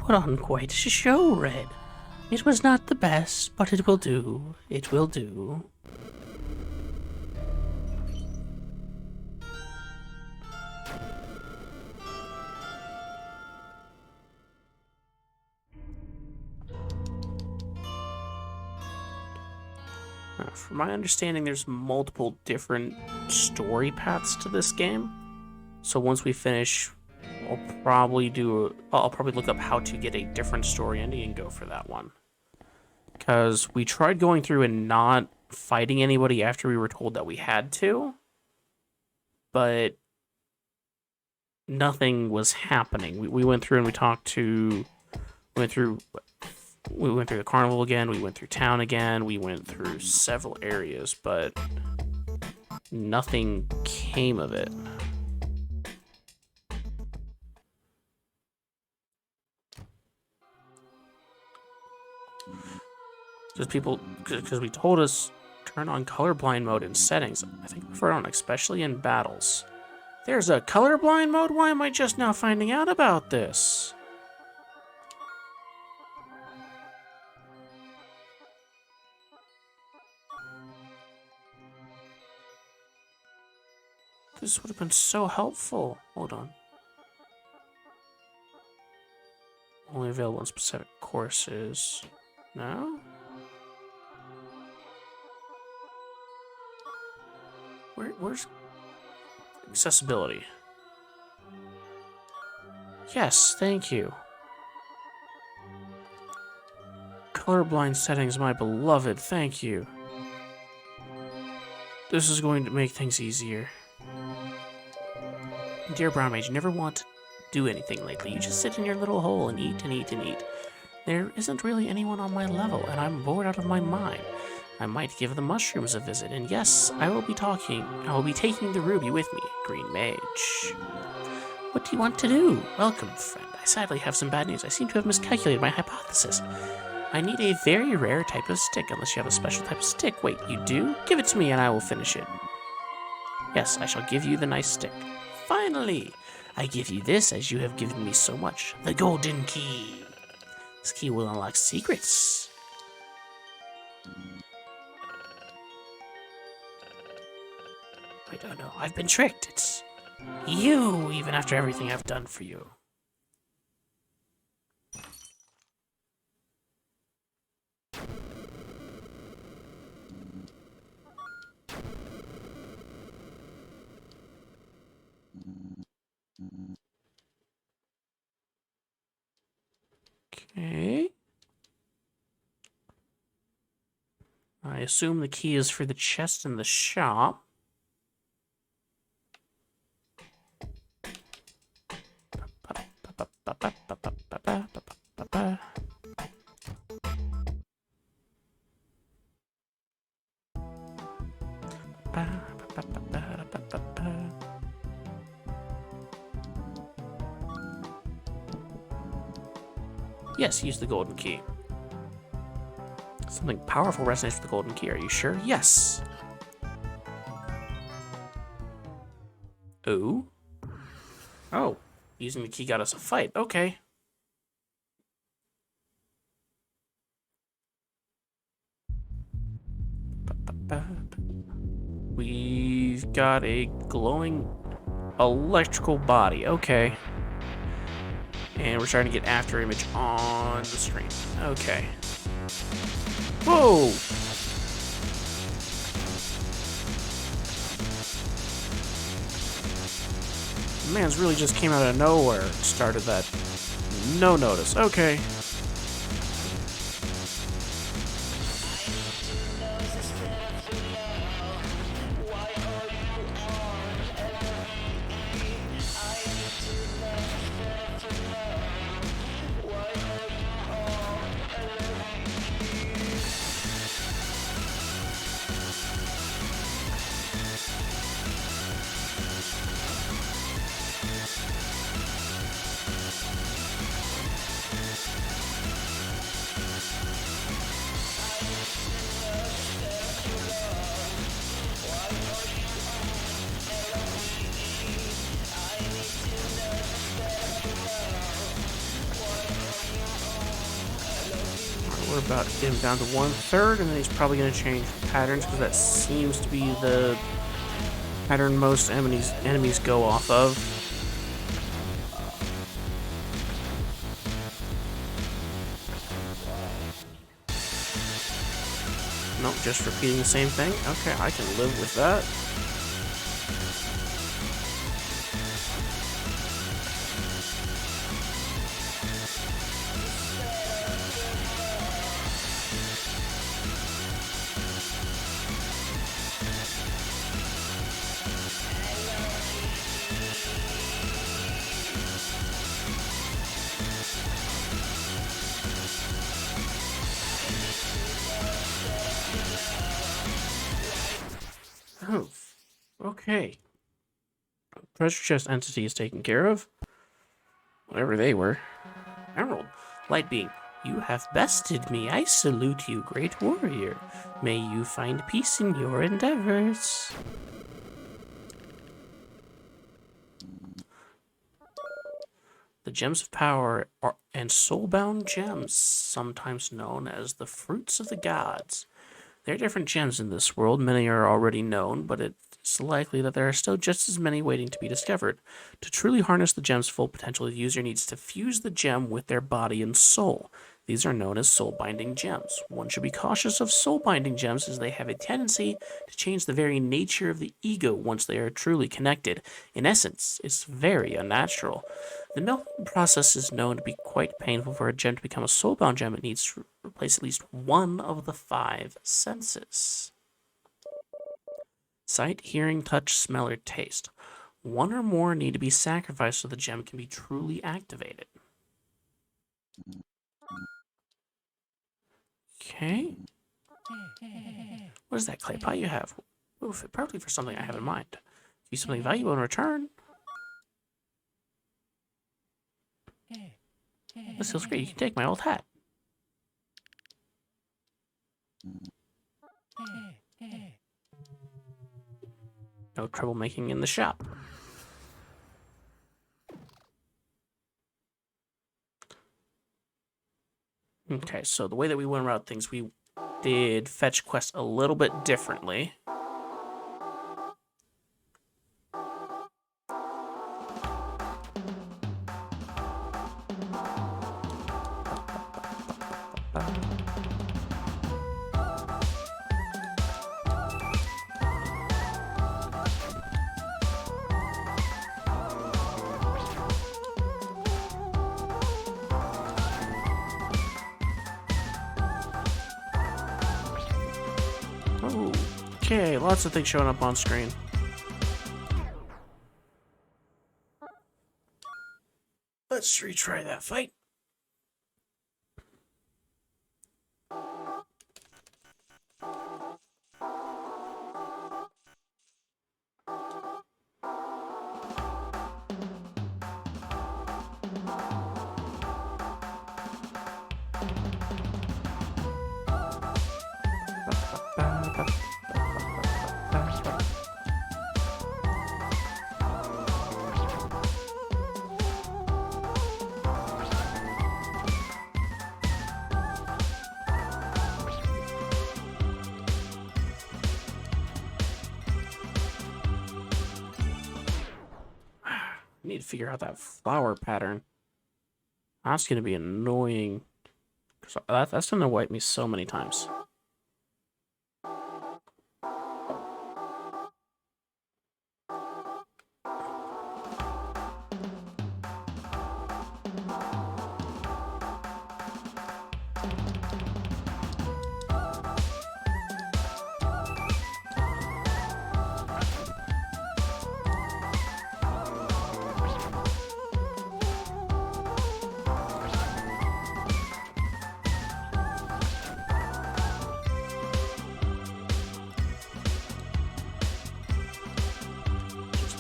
put on quite a show, Red. It was not the best, but it will do. It will do. From my understanding, there's multiple different story paths to this game. So once we finish, I'll probably look up how to get a different story ending and go for that one. Because we tried going through and not fighting anybody after we were told that we had to, but nothing was happening. We went through and we talked to, we went through the carnival again, we went through town again, we went through several areas, but nothing came of it. Because we told us turn on colorblind mode in settings. I think we prefer on, especially in battles. There's a colorblind mode? Why am I just now finding out about this? This would have been so helpful. Hold on. Only available in specific courses. No? Where's accessibility? Yes, thank you. Colorblind settings, my beloved, thank you. This is going to make things easier. Dear Brown Mage, you never want to do anything lately. You just sit in your little hole and eat and eat and eat. There isn't really anyone on my level, and I'm bored out of my mind. I might give the mushrooms a visit, and yes, I will be taking the ruby with me, Green Mage. What do you want to do? Welcome, friend. I sadly have some bad news. I seem to have miscalculated my hypothesis. I need a very rare type of stick, unless you have a special type of stick. Wait, you do? Give it to me and I will finish it. Yes, I shall give you the nice stick. Finally! I give you this as you have given me so much. The golden key. This key will unlock secrets. Wait, oh no, I've been tricked. It's you, even after everything I've done for you. Okay. I assume the key is for the chest in the shop. Yes, use the golden key. Something powerful resonates with the golden key. Are you sure? Yes. Oh. Oh. Using the key got us a fight. Okay. We've got a glowing electrical body. Okay. And we're starting to get after image on the screen. Okay. Whoa! Man's really just came out of nowhere and started that. No notice. Okay. about getting down to 1/3, and then he's probably going to change patterns because that seems to be the pattern most enemies go off of. Nope, just repeating the same thing. Okay, I can live with that. Oh, okay. Treasure chest entity is taken care of. Whatever they were. Emerald, light being, you have bested me. I salute you, great warrior. May you find peace in your endeavors. The gems of power and soulbound gems, sometimes known as the fruits of the gods. There are different gems in this world. Many are already known, but it's likely that there are still just as many waiting to be discovered. To truly harness the gem's full potential, the user needs to fuse the gem with their body and soul. These are known as soul-binding gems. One should be cautious of soul-binding gems as they have a tendency to change the very nature of the ego once they are truly connected. In essence, it's very unnatural. The melting process is known to be quite painful. For a gem to become a soul-bound gem, it needs to replace at least one of the 5 senses. Sight, hearing, touch, smell, or taste. One or more need to be sacrificed so the gem can be truly activated. Okay. What is that clay pot you have? Will fit perfectly for something I have in mind. Give you something valuable in return. This feels great. You can take my old hat. No troublemaking in the shop. Okay, so the way that we went about things, we did fetch quests a little bit differently. Okay, lots of things showing up on screen. Let's retry that fight. Need to figure out that flower pattern. That's gonna be annoying. That's gonna wipe me so many times.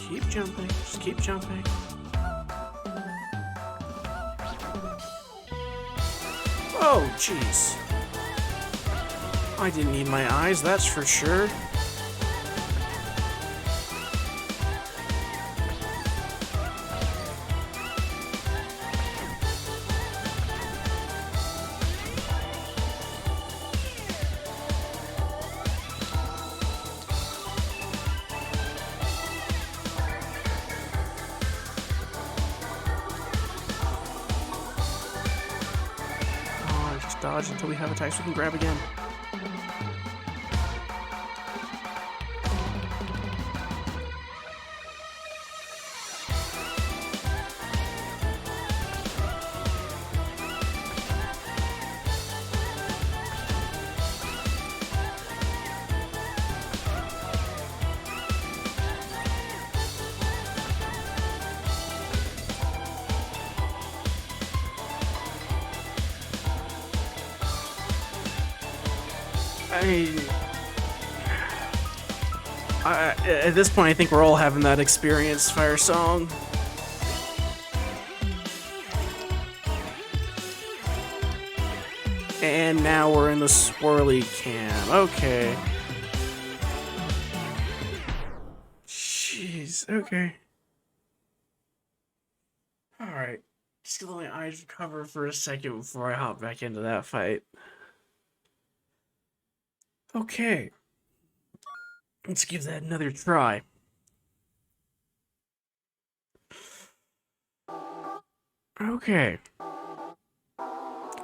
Keep jumping, just keep jumping. Oh, jeez. I didn't need my eyes, that's for sure. dodge until we have attacks we can grab again. At this point, I think we're all having that experience, Fire Song. And now we're in the swirly cam. Okay. Jeez, okay. Alright. Just gonna let my eyes recover for a second before I hop back into that fight. Okay. Let's give that another try. Okay.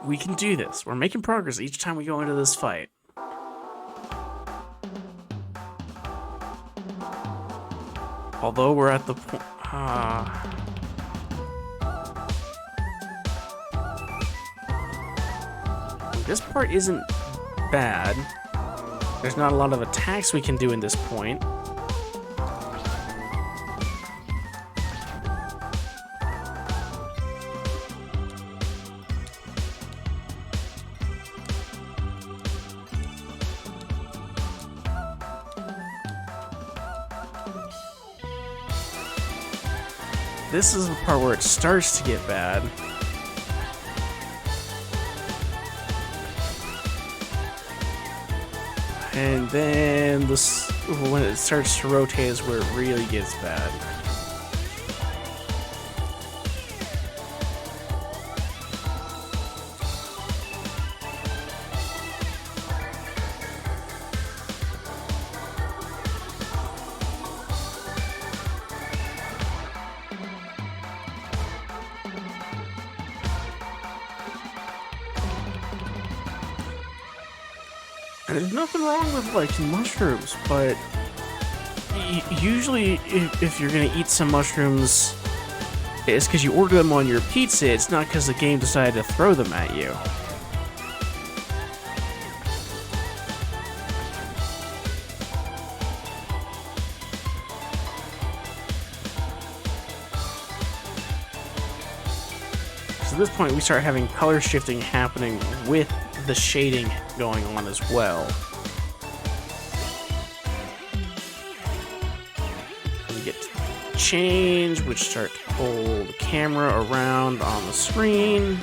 We can do this. We're making progress each time we go into this fight. Although we're at the point... This part isn't bad. There's not a lot of attacks we can do in this point. This is the part where it starts to get bad. And then this, when it starts to rotate is where it really gets bad. And there's nothing wrong with liking mushrooms, but usually if you're gonna eat some mushrooms, it's because you order them on your pizza, it's not because the game decided to throw them at you. So at this point we start having color shifting happening with the shading going on as well. We get to change, which start to pull the camera around on the screen.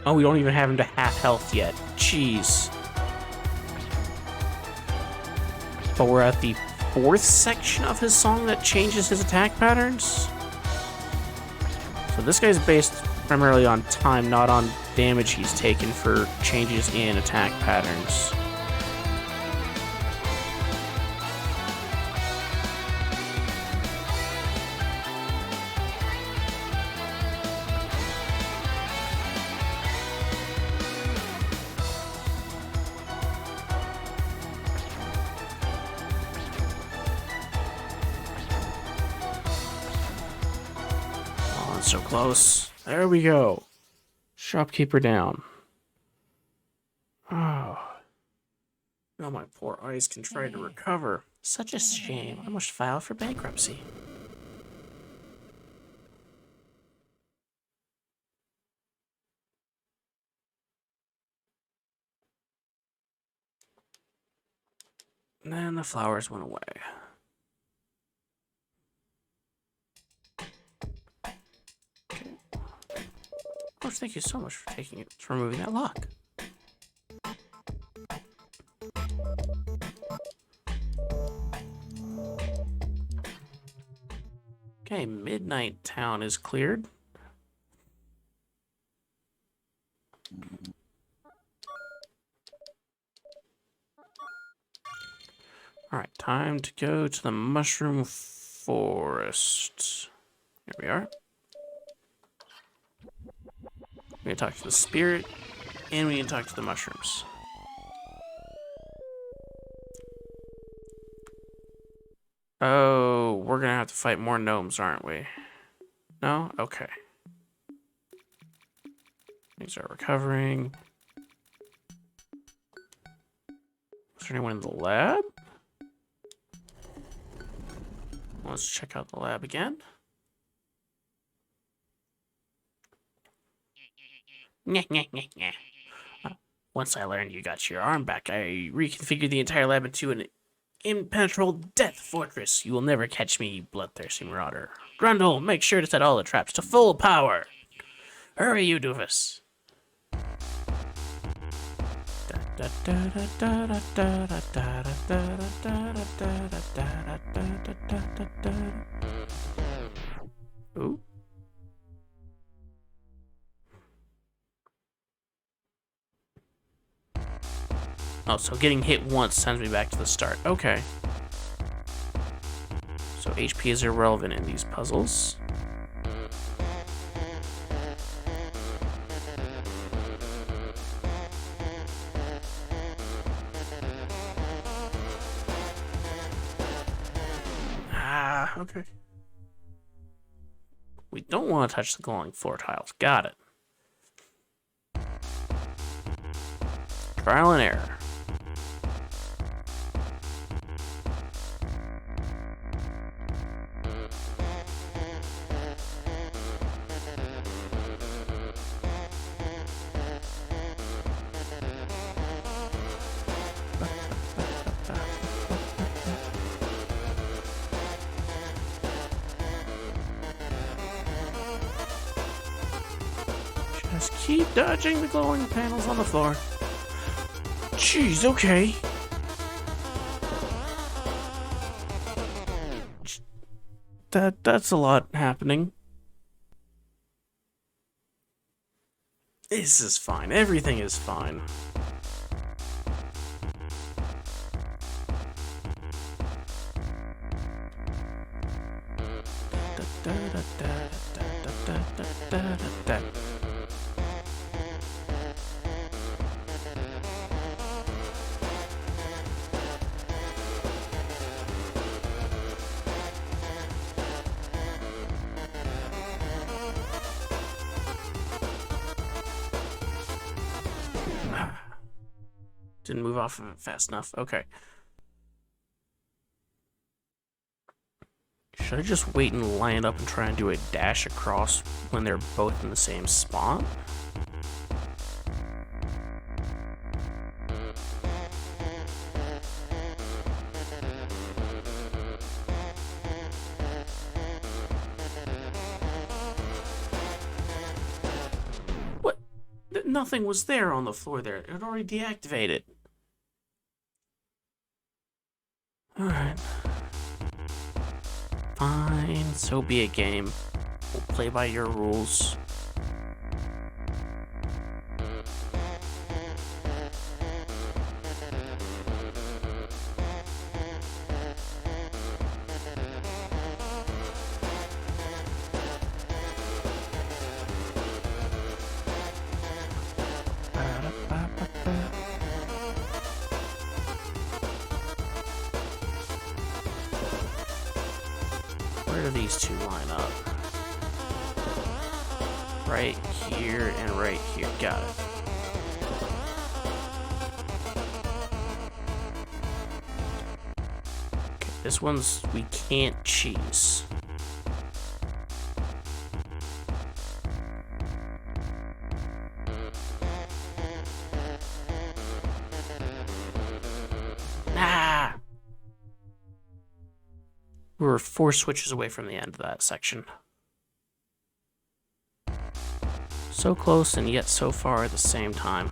Oh, we don't even have him to half health yet. Jeez. But we're at the 4th section of his song that changes his attack patterns. So this guy's based primarily on time, not on damage he's taken for changes in attack patterns. So close. There we go. Shopkeeper down. Oh. Now my poor eyes can try to recover. Such a shame. I must file for bankruptcy. And then the flowers went away. Of course, thank you so much for removing that lock. Okay, Midnight Town is cleared. Time to go to the mushroom forest. Here we are. We're gonna talk to the spirit, and we can talk to the mushrooms. Oh, we're gonna have to fight more gnomes, aren't we? No? Okay. Things are recovering. Is there anyone in the lab? Let's check out the lab again. Once I learned you got your arm back, I reconfigured the entire lab into an impenetrable death fortress. You will never catch me, you bloodthirsty marauder. Grundle, make sure to set all the traps to full power. Hurry, you doofus. Ooh. Oh, so getting hit once sends me back to the start. Okay. So HP is irrelevant in these puzzles. Ah, okay. We don't want to touch the glowing floor tiles. Got it. Trial and error. Just keep dodging the glowing panels on the floor. Jeez, okay. That's a lot happening. This is fine. Everything is fine. Didn't move off of it fast enough. Okay. Should I just wait and line it up and try and do a dash across when they're both in the same spot? What? Nothing was there on the floor there. It had already deactivated. Alright. Fine, so be it, game. We'll play by your rules. Where do these two line up? Right here and right here. Got it. Okay, this one's we can't cheese. Ah! We were 4 switches away from the end of that section. So close and yet so far at the same time.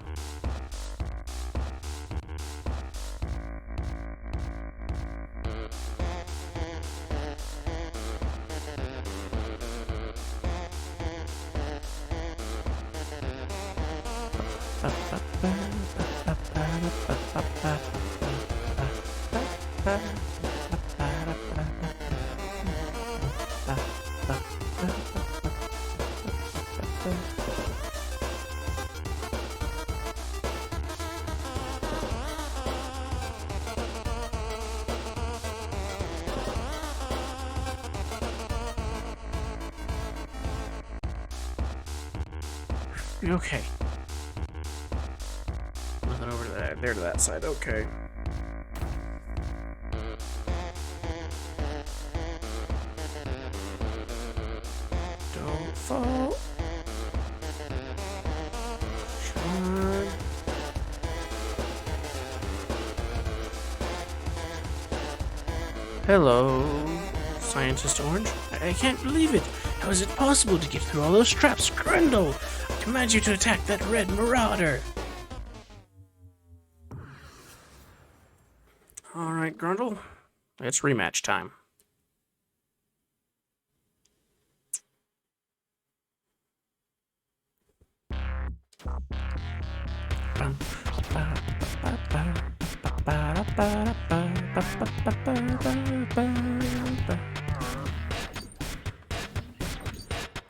Okay. Nothing over to that. There to that side. Okay. Don't fall. Come on. Hello, Scientist Orange. I can't believe it. How is it possible to get through all those traps? Grundle, I command you to attack that red marauder. Alright, Grundle. It's rematch time.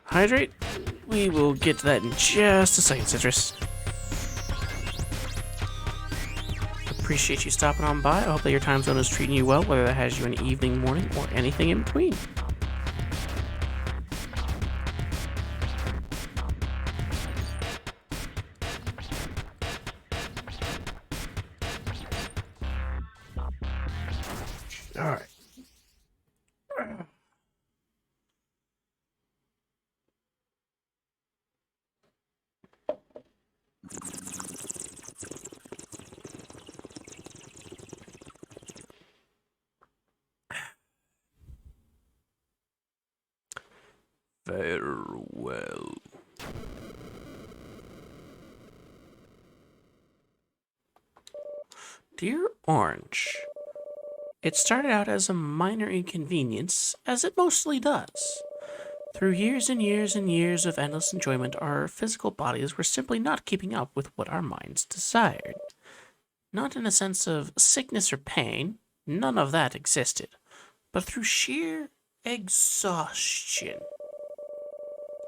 Hydrate? We will get to that in just a second, Citrus. Appreciate you stopping on by. I hope that your time zone is treating you well, whether that has you an evening, morning, or anything in between. Alright. Farewell. Dear Orange, it started out as a minor inconvenience, as it mostly does. Through years and years and years of endless enjoyment, our physical bodies were simply not keeping up with what our minds desired. Not in a sense of sickness or pain, none of that existed, but through sheer exhaustion.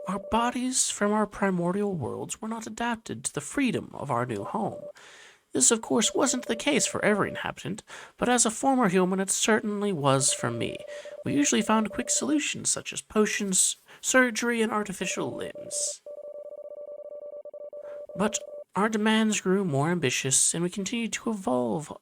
Our bodies from our primordial worlds were not adapted to the freedom of our new home. This, of course, wasn't the case for every inhabitant, but as a former human, it certainly was for me. We usually found quick solutions, such as potions, surgery, and artificial limbs. But our demands grew more ambitious, and we continued to evolve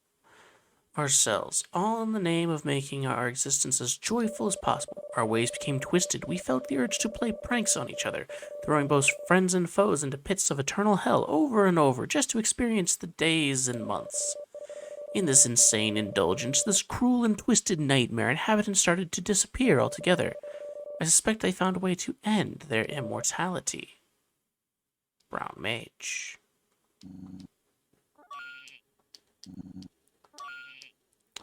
ourselves, all in the name of making our existence as joyful as possible. Our ways became twisted. We felt the urge to play pranks on each other, throwing both friends and foes into pits of eternal hell over and over, just to experience the days and months. In this insane indulgence, this cruel and twisted nightmare, inhabitants started to disappear altogether. I suspect they found a way to end their immortality. Brown Mage.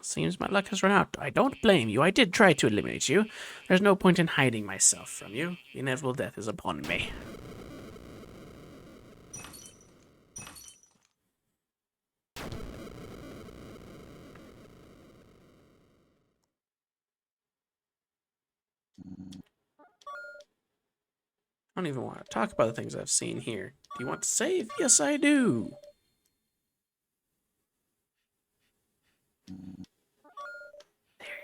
Seems my luck has run out. I don't blame you. I did try to eliminate you. There's no point in hiding myself from you. The inevitable death is upon me. I don't even want to talk about the things I've seen here. Do you want to save? Yes, I do.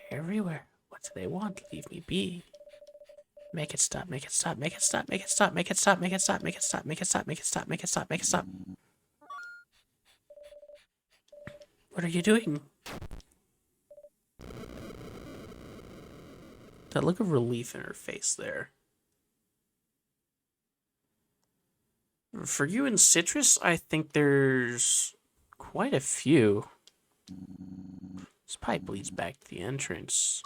They're everywhere. What do they want? Leave me be. Make it stop, make it stop, make it stop, make it stop, make it stop, make it stop, make it stop, make it stop, make it stop, make it stop, make it stop. What are you doing? That look of relief in her face there. For you and Citrus, I think there's quite a few. This pipe leads back to the entrance.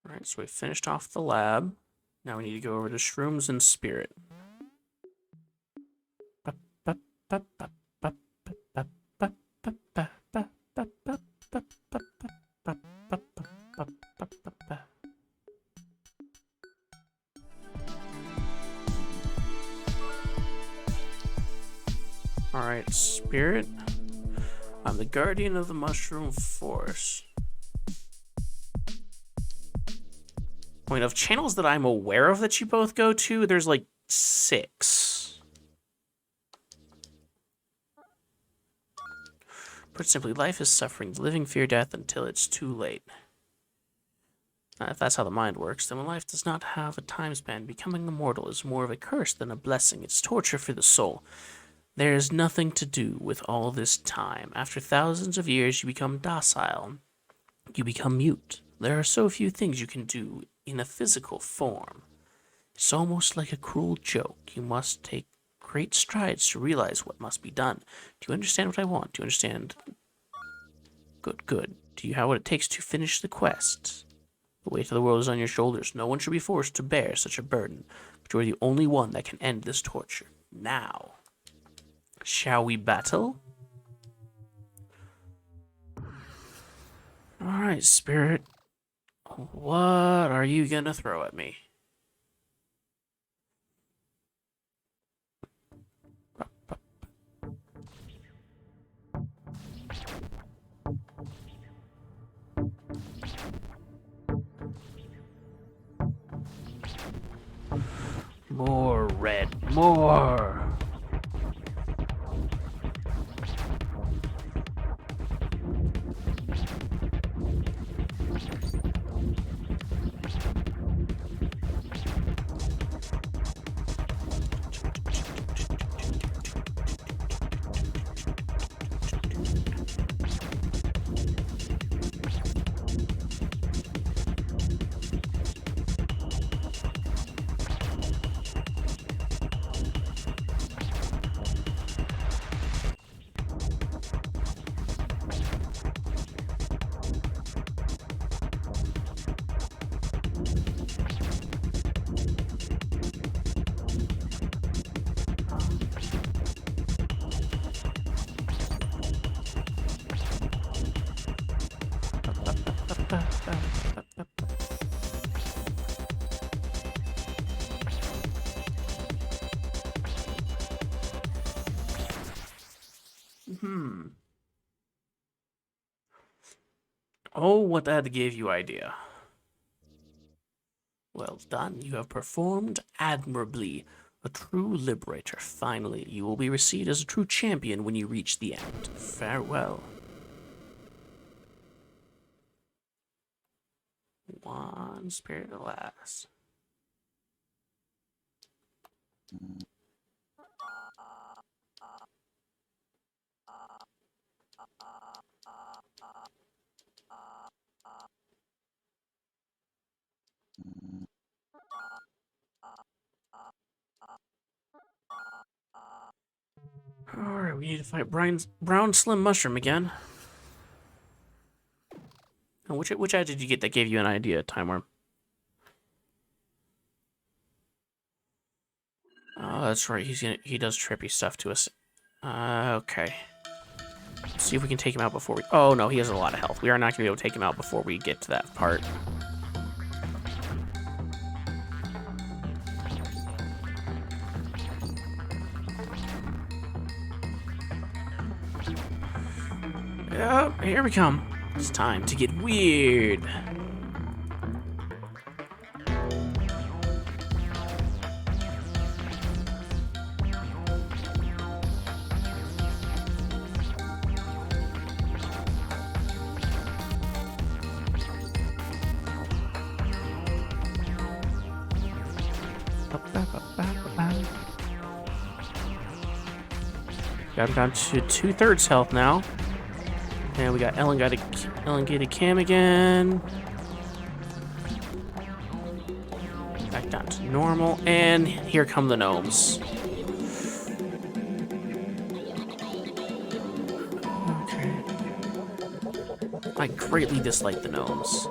Alright, so we finished off the lab. Now we need to go over to Shrooms and Spirit. Alright, Spirit. I'm the guardian of the Mushroom Forest. Point of channels that I'm aware of that you both go to, there's like 6. Put simply, life is suffering, living fear death until it's too late. If that's how the mind works, then when life does not have a time span, becoming immortal is more of a curse than a blessing. It's torture for the soul. There is nothing to do with all this time. After thousands of years, you become docile. You become mute. There are so few things you can do in a physical form. It's almost like a cruel joke. You must take great strides to realize what must be done. Do you understand what I want? Do you understand? Good, good. Do you have what it takes to finish the quest? The weight of the world is on your shoulders. No one should be forced to bear such a burden. But you are the only one that can end this torture. Now. Shall we battle? Alright, Spirit. What are you gonna throw at me? More red, more! Oh, what that gave you idea. Well done. You have performed admirably. A true liberator. Finally, you will be received as a true champion when you reach the end. Farewell. One spirit alas. Alright, we need to fight Brown Slim Mushroom again. And which ad did you get that gave you an idea, Time Worm? Oh, that's right. He does trippy stuff to us. Okay. Let's see if we can take him out before we... Oh, no, he has a lot of health. We are not going to be able to take him out before we get to that part. Yep, here we come. It's time to get weird. Got him down to 2/3 health now. And we got elongated cam again. Back down to normal. And here come the gnomes. Okay. I greatly dislike the gnomes.